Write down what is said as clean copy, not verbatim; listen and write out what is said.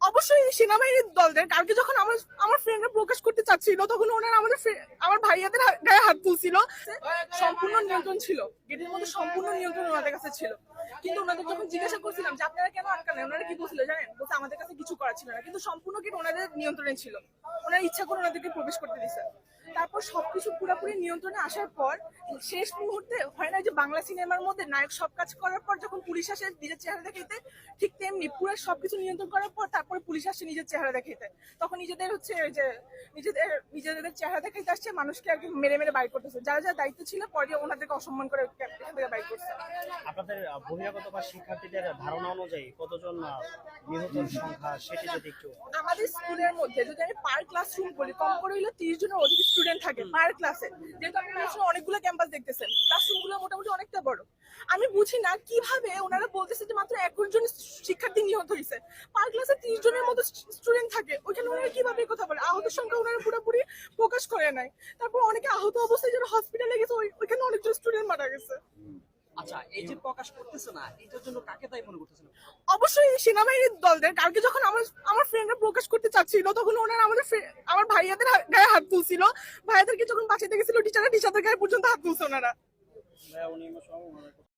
অবশ্যই সেনাবাহিনীর দলদের। কালকে যখন আমার আমার ফ্রেন্ডরা প্রকাশ করতে চাচ্ছিল তখন ওনারা আমার ভাইয়াদের গায়ে হাত তুলছিল। সম্পূর্ণ নিয়ন্ত্রণ ছিল, গেটের মধ্যে সম্পূর্ণ নিয়ন্ত্রণ ওনাদের কাছে ছিল। কিন্তু ওনাদের যখন জিজ্ঞাসা করছিলাম যে আপনারা কেন আটকালেন, ওনারা কি বলছিল জানেন? বলতে আমাদের কাছে কিছু করা ছিল না, কিন্তু সম্পূর্ণ গেট ওনাদের নিয়ন্ত্রণে ছিল। ওনারা ইচ্ছা করে ওনাদেরকে প্রবেশ করতে দিচ্ছে। তারপর সবকিছু পুরোপুরি নিয়ন্ত্রণে আসার পর শেষ মুহূর্তে হয় না যে বাংলা সিনেমার মধ্যে নায়ক সব কাজ করার পর যখন পুলিশ আসে নিজের চেহারা দেখাইতে, ঠিক তেমনি পুরো সবকিছু নিয়ন্ত্রণ করার পর তারপরে পুলিশ আসছে নিজের চেহারা দেখাইতে। তখন নিজেদের হচ্ছে যে নিজেদের চেহারা দেখাইতে আসছে, মানুষকে আর কি মেরে মেরে বাইর করতেছে। যারা যারা দায়িত্ব ছিল পরে ওনাদেরকে অসম্মান করে এখান থেকে বাইর করছে। আপনাদের বহিরাগত বা শিক্ষার্থীদের ধারণা অনুযায়ী কতজন নিহতের সংখ্যা সেটি যদি একটু। আমাদের স্কুলের মধ্যে যদি আমি পার ক্লাসরুম বলি, কম করে হইলে 30 জনের অধিক স্টুডেন্ট থাকে পার ক্লাসে। যেহেতু আপনি আসলে অনেকগুলো ক্যাম্পাস দেখতেছেন, ক্লাসরুম গুলো মোটামুটি অনেকটা বড়। আমি বুঝি না কিভাবে ওনারা বলতেছে যে মাত্র 21 জন শিক্ষার্থী নিহত হয়েছে। পার ক্লাসে 30 জনের মতো স্টুডেন্ট থাকে, ওইখানে ওনারা কিভাবে কথা বলে? আহতের সংখ্যা ওনারা পুরোপুরি প্রকাশ করে নাই। তারপর অনেকে আহত অবস্থায় যারা হসপিটালে গেছে, ওইখানে অনেকজন স্টুডেন্ট মারা গেছে। আচ্ছা, এই যে প্রকাশ করতেছে না, এটার জন্য কাকে দায়ী মনে করতেছেন? অবশ্যই সেনাবাহিনীর দলদের। কালকে যখন আমার ফ্রেন্ডরা প্রকাশ করতে চাচ্ছিল তখন ওনারা আমার ভাইয়াদের গায়ে হাত তুলছিল। ভাইয়াদেরকে যখন বাঁচাইতে গেছিল টিচারদের গায়ে পর্যন্ত হাত তুলছে ওনারা।